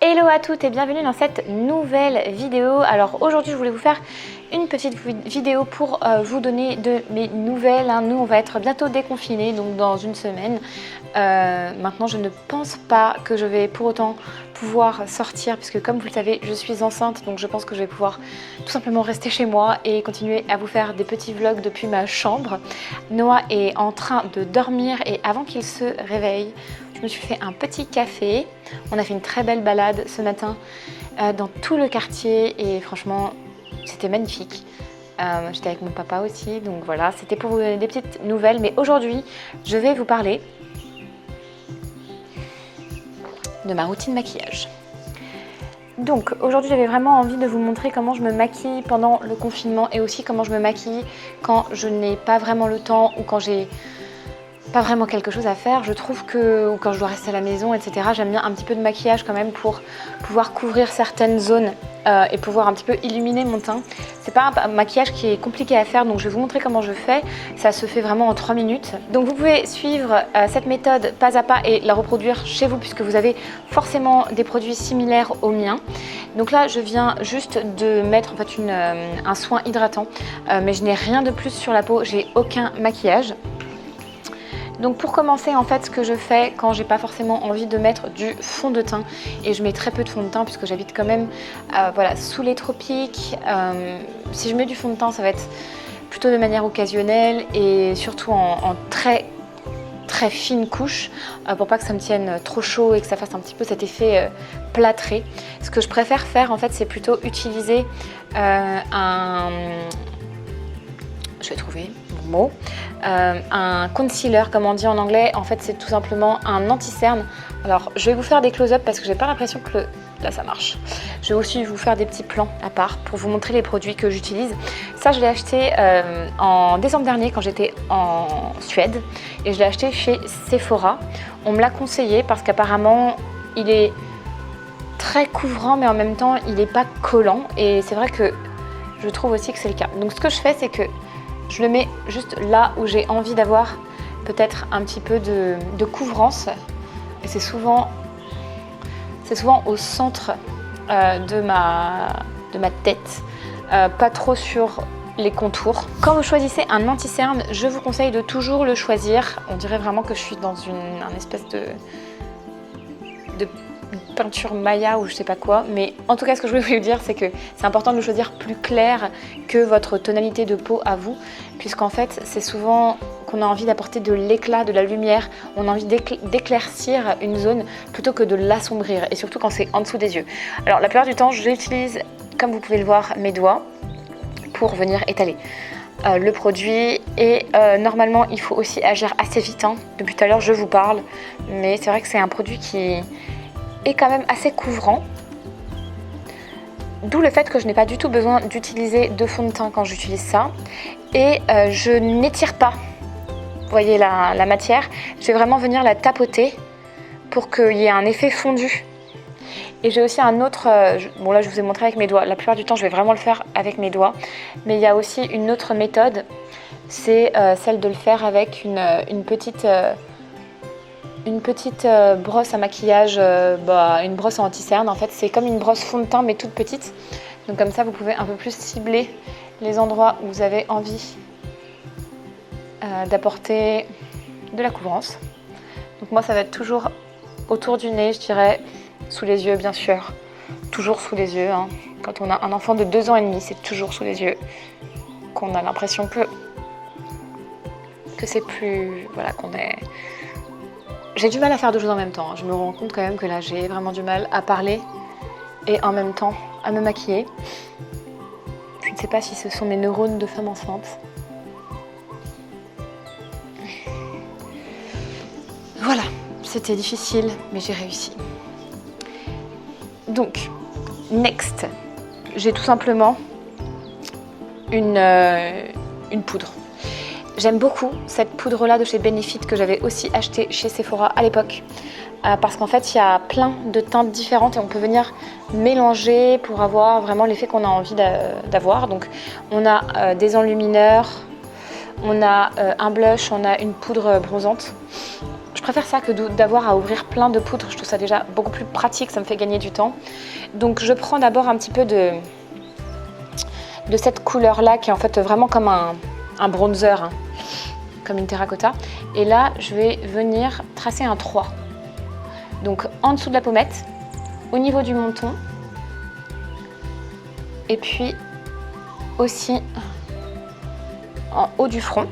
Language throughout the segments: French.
Hello à toutes et bienvenue dans cette nouvelle vidéo. Alors aujourd'hui je voulais vous faire une petite vidéo pour vous donner de mes nouvelles. Nous on va être bientôt déconfinés, donc dans une semaine. Maintenant je ne pense pas que je vais pour autant pouvoir sortir puisque comme vous le savez je suis enceinte, donc je pense que je vais pouvoir tout simplement rester chez moi et continuer à vous faire des petits vlogs depuis ma chambre. Noah est en train de dormir et avant qu'il se réveille, je me suis fait un petit café. On a fait une très belle balade ce matin dans tout le quartier et franchement c'était magnifique. J'étais avec mon papa aussi, donc voilà, c'était pour vous donner des petites nouvelles. Mais aujourd'hui, je vais vous parler de ma routine maquillage. Donc aujourd'hui, j'avais vraiment envie de vous montrer comment je me maquille pendant le confinement et aussi comment je me maquille quand je n'ai pas vraiment le temps ou quand j'ai pas vraiment quelque chose à faire. Je trouve que ou quand je dois rester à la maison, etc., j'aime bien un petit peu de maquillage quand même pour pouvoir couvrir certaines zones et pouvoir un petit peu illuminer mon teint. C'est pas un maquillage qui est compliqué à faire, donc je vais vous montrer comment je fais. Ça se fait vraiment en 3 minutes. Donc vous pouvez suivre cette méthode pas à pas et la reproduire chez vous puisque vous avez forcément des produits similaires aux miens. Donc là je viens juste de mettre en fait un soin hydratant, mais je n'ai rien de plus sur la peau, j'ai aucun maquillage. Donc pour commencer, en fait, ce que je fais quand j'ai pas forcément envie de mettre du fond de teint, et je mets très peu de fond de teint puisque j'habite quand même voilà, sous les tropiques. Si je mets du fond de teint, ça va être plutôt de manière occasionnelle et surtout en très fine couche pour pas que ça me tienne trop chaud et que ça fasse un petit peu cet effet plâtré. Ce que je préfère faire, en fait, c'est plutôt utiliser je vais trouver mon mot, un concealer comme on dit en anglais. En fait c'est tout simplement un anti-cerne. Alors je vais vous faire des close-up parce que j'ai pas l'impression que là ça marche. Je vais aussi vous faire des petits plans à part pour vous montrer les produits que j'utilise. Ça je l'ai acheté en décembre dernier quand j'étais en Suède et je l'ai acheté chez Sephora. On me l'a conseillé parce qu'apparemment il est très couvrant mais en même temps il n'est pas collant et c'est vrai que je trouve aussi que c'est le cas. Donc ce que je fais c'est que je le mets juste là où j'ai envie d'avoir peut-être un petit peu de couvrance. Et c'est souvent au centre de ma tête, pas trop sur les contours. Quand vous choisissez un anti-cerne, je vous conseille de toujours le choisir. On dirait vraiment que je suis dans un espèce de peinture Maya ou je sais pas quoi, mais en tout cas ce que je voulais vous dire c'est que c'est important de le choisir plus clair que votre tonalité de peau à vous, puisqu'en fait c'est souvent qu'on a envie d'apporter de l'éclat, de la lumière, on a envie d'éclaircir une zone plutôt que de l'assombrir, et surtout quand c'est en dessous des yeux. Alors la plupart du temps j'utilise, comme vous pouvez le voir, mes doigts pour venir étaler le produit et normalement il faut aussi agir assez vite. Depuis tout à l'heure je vous parle, mais c'est vrai que c'est un produit qui est quand même assez couvrant, d'où le fait que je n'ai pas du tout besoin d'utiliser de fond de teint quand j'utilise ça, et je n'étire pas, vous voyez la matière, je vais vraiment venir la tapoter pour qu'il y ait un effet fondu. Et j'ai aussi un autre, bon là je vous ai montré avec mes doigts, la plupart du temps je vais vraiment le faire avec mes doigts, mais il y a aussi une autre méthode, c'est celle de le faire avec une petite brosse à maquillage, une brosse anti-cerne. En fait c'est comme une brosse fond de teint mais toute petite, donc comme ça vous pouvez un peu plus cibler les endroits où vous avez envie d'apporter de la couvrance. Donc moi ça va être toujours autour du nez, je dirais, sous les yeux bien sûr, toujours sous les yeux. Quand on a un enfant de 2 ans et demi, c'est toujours sous les yeux qu'on a l'impression que c'est plus, voilà, qu'on est... J'ai du mal à faire 2 choses en même temps. Je me rends compte quand même que là, j'ai vraiment du mal à parler et en même temps à me maquiller. Je ne sais pas si ce sont mes neurones de femme enceinte. Voilà, c'était difficile, mais j'ai réussi. Donc, next, j'ai tout simplement une poudre. J'aime beaucoup cette poudre-là de chez Benefit que j'avais aussi achetée chez Sephora à l'époque parce qu'en fait il y a plein de teintes différentes et on peut venir mélanger pour avoir vraiment l'effet qu'on a envie d'avoir. Donc on a des enlumineurs, on a un blush, on a une poudre bronzante Je préfère ça que d'avoir à ouvrir plein de poudres. Je trouve ça déjà beaucoup plus pratique, ça me fait gagner du temps. Donc je prends d'abord un petit peu de cette couleur-là qui est en fait vraiment comme un bronzer, hein, comme une terracotta. Et là, je vais venir tracer un 3. Donc en dessous de la pommette, au niveau du menton, et puis aussi en haut du front.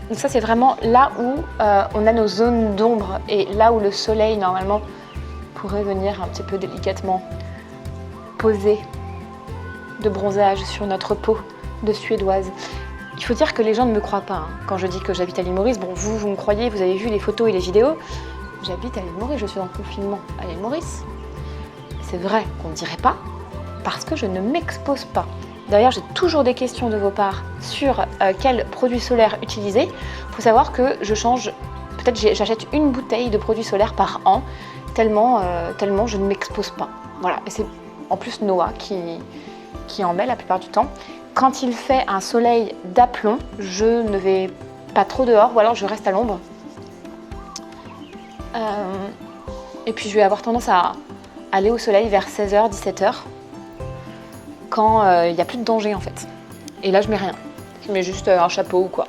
Donc ça, c'est vraiment là où on a nos zones d'ombre et là où le soleil, normalement, pourrait venir un petit peu délicatement poser de bronzage sur notre peau de Suédoise. Il faut dire que les gens ne me croient pas, hein, quand je dis que j'habite à l'île Maurice. Bon, vous me croyez, vous avez vu les photos et les vidéos. J'habite à l'île Maurice, je suis en confinement à l'île Maurice. C'est vrai qu'on ne dirait pas, parce que je ne m'expose pas. D'ailleurs, j'ai toujours des questions de vos parts sur quel produit solaire utiliser. Il faut savoir que je change, peut-être j'achète une bouteille de produit solaire par an, tellement je ne m'expose pas. Voilà, et c'est en plus Noah qui en met la plupart du temps. Quand il fait un soleil d'aplomb, je ne vais pas trop dehors, ou alors je reste à l'ombre. Et puis je vais avoir tendance à aller au soleil vers 16h, 17h, quand il n'y a plus de danger en fait. Et là je mets rien, je mets juste un chapeau ou quoi.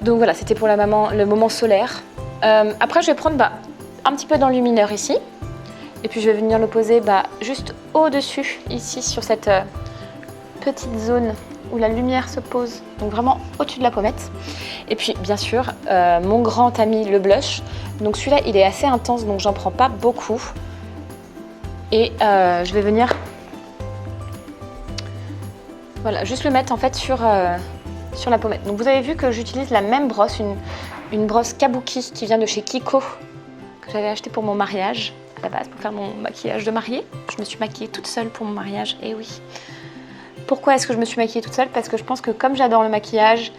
Donc voilà, c'était pour le moment solaire. Après je vais prendre un petit peu d'enlumineur ici. Et puis je vais venir le poser juste au-dessus, ici, sur cette petite zone où la lumière se pose. Donc vraiment au-dessus de la pommette. Et puis bien sûr, mon grand ami, le blush. Donc celui-là, il est assez intense, donc j'en prends pas beaucoup. Et je vais venir... Voilà, juste le mettre en fait sur la pommette. Donc vous avez vu que j'utilise la même brosse, une brosse Kabuki qui vient de chez Kiko, que j'avais acheté pour mon mariage. À la base pour faire mon maquillage de mariée. Je me suis maquillée toute seule pour mon mariage, et oui. Pourquoi est-ce que je me suis maquillée toute seule? Parce que je pense que comme j'adore le maquillage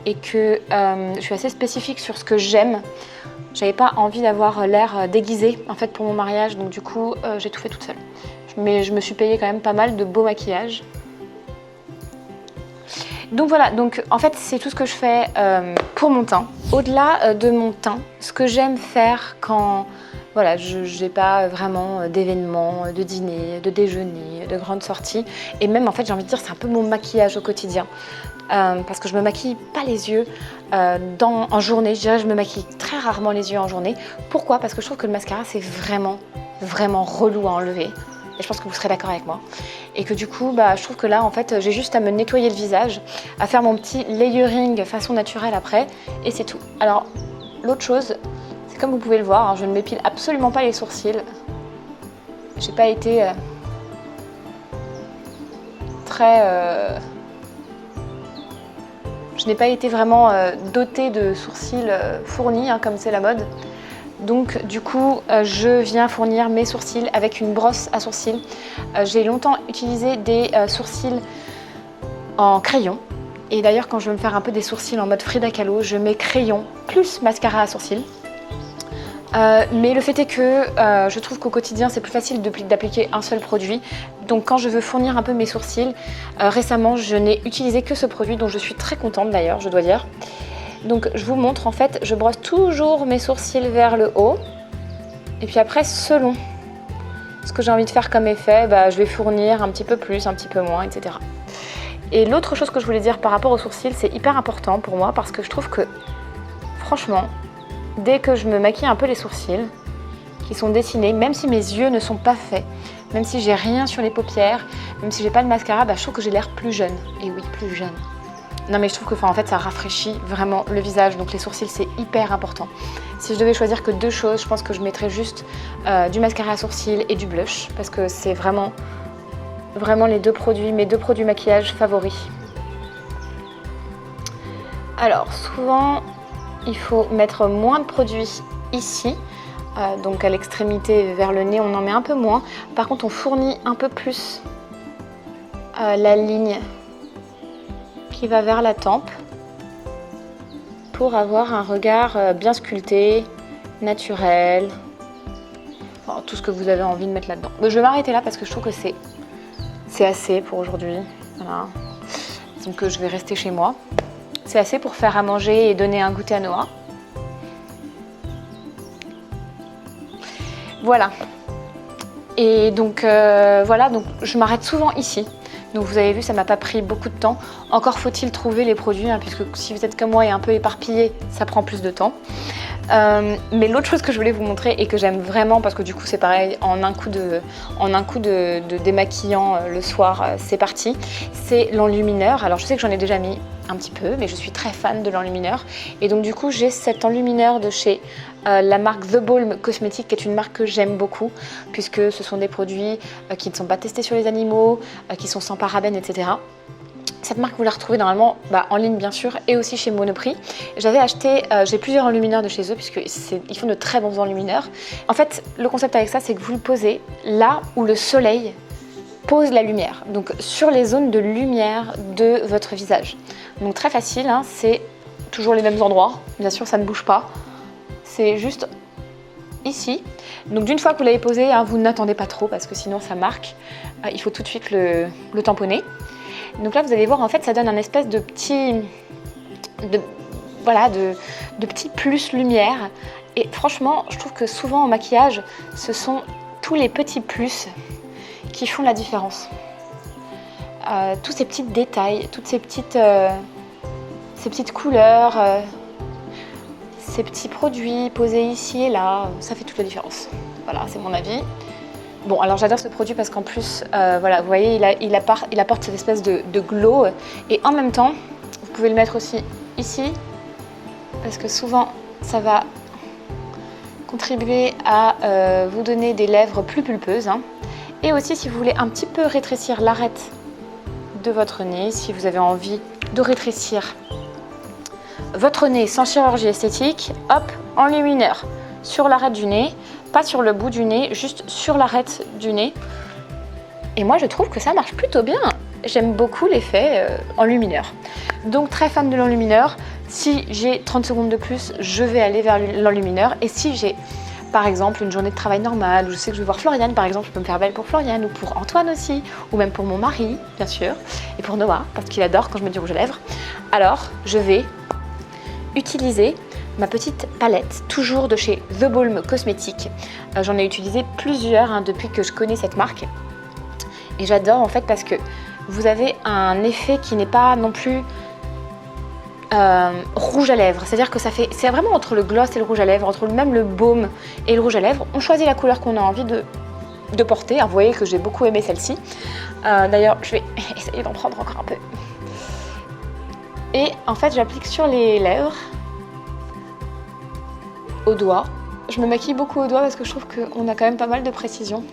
et que je suis assez spécifique sur ce que j'aime, j'avais pas envie d'avoir l'air déguisée en fait pour mon mariage, donc du coup j'ai tout fait toute seule. Mais je me suis payée quand même pas mal de beaux maquillages. Donc voilà, donc en fait c'est tout ce que je fais pour mon teint. Au-delà de mon teint, ce que j'aime faire quand... Voilà, je n'ai pas vraiment d'événements, de dîner, de déjeuner, de grandes sorties. Et même, en fait, j'ai envie de dire, c'est un peu mon maquillage au quotidien. Parce que je me maquille pas les yeux en journée. Je dirais que je me maquille très rarement les yeux en journée. Pourquoi? Parce que je trouve que le mascara, c'est vraiment, vraiment relou à enlever. Et je pense que vous serez d'accord avec moi. Et que du coup, je trouve que là, en fait, j'ai juste à me nettoyer le visage, à faire mon petit layering façon naturelle après. Et c'est tout. Alors, l'autre chose... Comme vous pouvez le voir, hein, je ne m'épile absolument pas les sourcils. J'ai pas été je n'ai pas été vraiment dotée de sourcils fournis, hein, comme c'est la mode. Donc du coup, je viens fournir mes sourcils avec une brosse à sourcils. J'ai longtemps utilisé des sourcils en crayon. Et d'ailleurs, quand je veux me faire un peu des sourcils en mode Frida Kahlo, je mets crayon plus mascara à sourcils. Mais le fait est que je trouve qu'au quotidien c'est plus facile d'appliquer un seul produit. Donc quand je veux fournir un peu mes sourcils, récemment je n'ai utilisé que ce produit dont je suis très contente d'ailleurs, je dois dire. Donc je vous montre, en fait, je brosse toujours mes sourcils vers le haut. Et puis après, selon ce que j'ai envie de faire comme effet, je vais fournir un petit peu plus, un petit peu moins, etc. Et l'autre chose que je voulais dire par rapport aux sourcils, c'est hyper important pour moi parce que je trouve que, franchement, dès que je me maquille un peu les sourcils, qui sont dessinés, même si mes yeux ne sont pas faits, même si j'ai rien sur les paupières, même si j'ai pas de mascara, je trouve que j'ai l'air plus jeune. Et oui, plus jeune. Non mais je trouve que en fait ça rafraîchit vraiment le visage, donc les sourcils c'est hyper important. Si je devais choisir que deux choses, je pense que je mettrais juste du mascara à sourcils et du blush, parce que c'est vraiment les deux produits, mes deux produits maquillage favoris. Alors souvent, il faut mettre moins de produits ici, donc à l'extrémité vers le nez on en met un peu moins. Par contre on fournit un peu plus la ligne qui va vers la tempe pour avoir un regard bien sculpté, naturel, enfin, tout ce que vous avez envie de mettre là-dedans. Je vais m'arrêter là parce que je trouve que c'est assez pour aujourd'hui. Voilà. Donc je vais rester chez moi. C'est assez pour faire à manger et donner un goûter à Noah. Voilà. Et donc voilà, donc je m'arrête souvent ici. Donc vous avez vu, ça m'a pas pris beaucoup de temps. Encore faut-il trouver les produits, hein, puisque si vous êtes comme moi et un peu éparpillé, ça prend plus de temps. Mais l'autre chose que je voulais vous montrer et que j'aime vraiment, parce que du coup c'est pareil, en un coup de démaquillant le soir, c'est parti, c'est l'enlumineur. Alors je sais que j'en ai déjà mis un petit peu, mais je suis très fan de l'enlumineur. Et donc du coup j'ai cet enlumineur de chez la marque The Balm Cosmetics, qui est une marque que j'aime beaucoup, puisque ce sont des produits qui ne sont pas testés sur les animaux, qui sont sans parabènes, etc. Cette marque, vous la retrouvez normalement en ligne bien sûr, et aussi chez Monoprix. J'avais acheté, j'ai plusieurs enlumineurs de chez eux, puisqu'ils font de très bons enlumineurs. En fait, le concept avec ça, c'est que vous le posez là où le soleil pose la lumière, donc sur les zones de lumière de votre visage. Donc très facile, hein, c'est toujours les mêmes endroits, bien sûr ça ne bouge pas, c'est juste ici. Donc d'une fois que vous l'avez posé, hein, vous n'attendez pas trop parce que sinon ça marque, il faut tout de suite le tamponner. Donc là vous allez voir, en fait ça donne un espèce de petit petit plus lumière, et franchement je trouve que souvent en maquillage ce sont tous les petits plus qui font la différence. Tous ces petits détails, toutes ces petites couleurs, ces petits produits posés ici et là, ça fait toute la différence. Voilà, c'est mon avis. Bon, alors j'adore ce produit parce qu'en plus, voilà, vous voyez, il apporte cette espèce de glow, et en même temps, vous pouvez le mettre aussi ici, parce que souvent, ça va contribuer à vous donner des lèvres plus pulpeuses, hein. Et aussi, si vous voulez un petit peu rétrécir l'arête de votre nez, si vous avez envie de rétrécir votre nez sans chirurgie esthétique, hop, enlumineur sur l'arête du nez, pas sur le bout du nez, juste sur l'arête du nez. Et moi, je trouve que ça marche plutôt bien. J'aime beaucoup l'effet enlumineur. Donc, très fan de l'enlumineur. Si j'ai 30 secondes de plus, je vais aller vers l'enlumineur. Et si j'ai par exemple une journée de travail normale, où je sais que je vais voir Floriane par exemple, je peux me faire belle pour Floriane, ou pour Antoine aussi, ou même pour mon mari bien sûr, et pour Noah, parce qu'il adore quand je mets du rouge à lèvres, alors je vais utiliser ma petite palette, toujours de chez The Balm Cosmetics. J'en ai utilisé plusieurs, hein, depuis que je connais cette marque, et j'adore en fait parce que vous avez un effet qui n'est pas non plus rouge à lèvres, c'est-à-dire que c'est vraiment entre le gloss et le rouge à lèvres, entre même le baume et le rouge à lèvres. On choisit la couleur qu'on a envie de porter. Alors, vous voyez que j'ai beaucoup aimé celle-ci. D'ailleurs, je vais essayer d'en prendre encore un peu. Et en fait, j'applique sur les lèvres, au doigt. Je me maquille beaucoup au doigt parce que je trouve qu'on a quand même pas mal de précision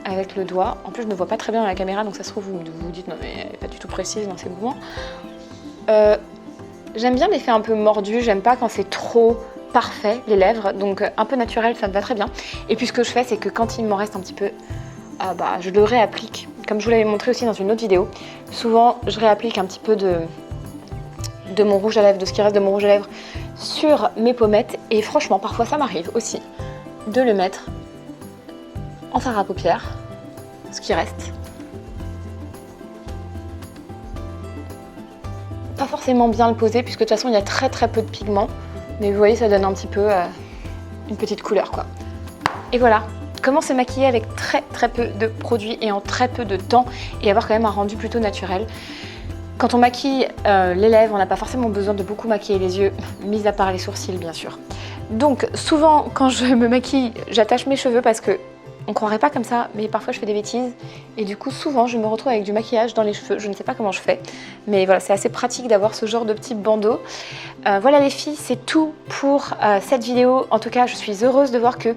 avec le doigt. En plus, je ne me vois pas très bien dans la caméra, donc ça se trouve, vous vous dites non mais elle n'est pas du tout précise dans ses mouvements. J'aime bien l'effet un peu mordu, j'aime pas quand c'est trop parfait les lèvres, donc un peu naturel, ça me va très bien. Et puis ce que je fais, c'est que quand il m'en reste un petit peu, je le réapplique, comme je vous l'avais montré aussi dans une autre vidéo. Souvent, je réapplique un petit peu de mon rouge à lèvres, de ce qui reste de mon rouge à lèvres sur mes pommettes, et franchement, parfois ça m'arrive aussi de le mettre en fard à paupières, ce qui reste. Pas forcément bien le poser puisque de toute façon il y a très peu de pigments, mais vous voyez ça donne un petit peu une petite couleur quoi. Et voilà, comment se maquiller avec très peu de produits et en très peu de temps et avoir quand même un rendu plutôt naturel. Quand on maquille les lèvres, on n'a pas forcément besoin de beaucoup maquiller les yeux, mis à part les sourcils bien sûr. Donc souvent quand je me maquille, j'attache mes cheveux parce que on croirait pas comme ça, mais parfois je fais des bêtises et du coup souvent je me retrouve avec du maquillage dans les cheveux. Je ne sais pas comment je fais, mais voilà, c'est assez pratique d'avoir ce genre de petit bandeau. Voilà les filles, c'est tout pour cette vidéo. En tout cas, je suis heureuse de voir que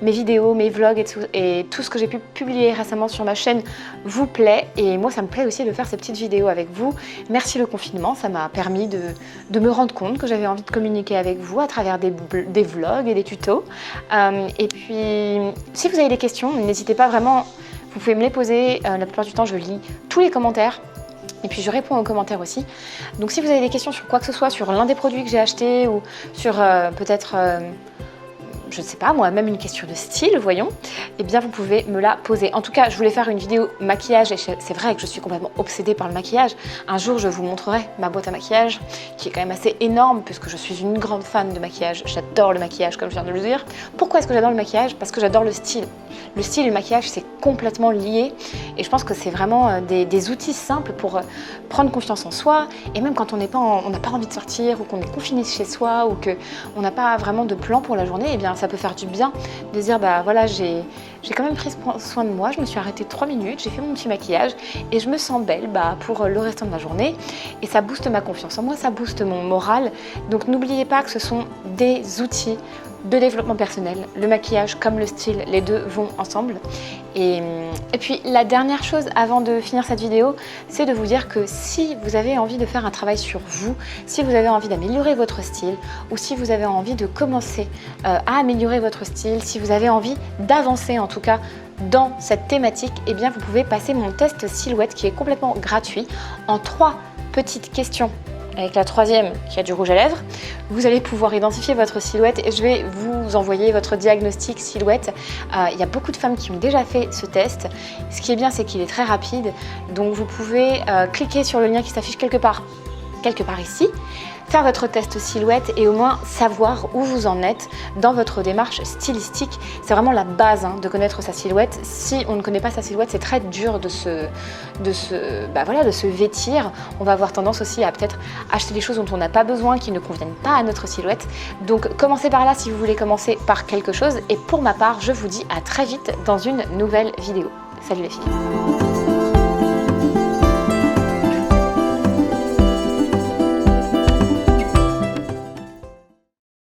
mes vidéos, mes vlogs et tout ce que j'ai pu publier récemment sur ma chaîne vous plaît. Et moi, ça me plaît aussi de faire ces petites vidéos avec vous. Merci le confinement, ça m'a permis de me rendre compte que j'avais envie de communiquer avec vous à travers des vlogs et des tutos. Et puis, si vous avez des questions, n'hésitez pas vraiment, vous pouvez me les poser. La plupart du temps, je lis tous les commentaires. Et puis je réponds aux commentaires aussi. Donc si vous avez des questions sur quoi que ce soit, sur l'un des produits que j'ai acheté ou sur peut-être je ne sais pas moi, même une question de style, voyons, eh bien vous pouvez me la poser. En tout cas, je voulais faire une vidéo maquillage et c'est vrai que je suis complètement obsédée par le maquillage. Un jour, je vous montrerai ma boîte à maquillage qui est quand même assez énorme puisque je suis une grande fan de maquillage. J'adore le maquillage, comme je viens de le dire. Pourquoi est-ce que j'adore le maquillage? Parce que j'adore le style. Le style et le maquillage, c'est complètement lié et je pense que c'est vraiment des outils simples pour prendre confiance en soi et même quand on n'a pas envie de sortir ou qu'on est confiné chez soi ou qu'on n'a pas vraiment de plan pour la journée, eh bien ça peut faire du bien de dire bah voilà, j'ai quand même pris soin de moi, je me suis arrêtée 3 minutes, j'ai fait mon petit maquillage et je me sens belle pour le restant de la journée et ça booste ma confiance en moi, ça booste mon moral. Donc n'oubliez pas que ce sont des outils de développement personnel, le maquillage comme le style, les deux vont ensemble. Et puis la dernière chose avant de finir cette vidéo, c'est de vous dire que si vous avez envie de faire un travail sur vous, si vous avez envie d'améliorer votre style ou si vous avez envie de commencer à améliorer votre style, si vous avez envie d'avancer en tout cas dans cette thématique, eh bien vous pouvez passer mon test silhouette qui est complètement gratuit en 3 petites questions. Avec la troisième qui a du rouge à lèvres, vous allez pouvoir identifier votre silhouette et je vais vous envoyer votre diagnostic silhouette. Il y a beaucoup de femmes qui ont déjà fait ce test. Ce qui est bien, c'est qu'il est très rapide. Donc vous pouvez cliquer sur le lien qui s'affiche quelque part ici, faire votre test silhouette et au moins savoir où vous en êtes dans votre démarche stylistique. C'est vraiment la base de connaître sa silhouette. Si on ne connaît pas sa silhouette, c'est très dur de se vêtir. On va avoir tendance aussi à peut-être acheter des choses dont on n'a pas besoin, qui ne conviennent pas à notre silhouette. Donc commencez par là si vous voulez commencer par quelque chose. Et pour ma part, je vous dis à très vite dans une nouvelle vidéo. Salut les filles!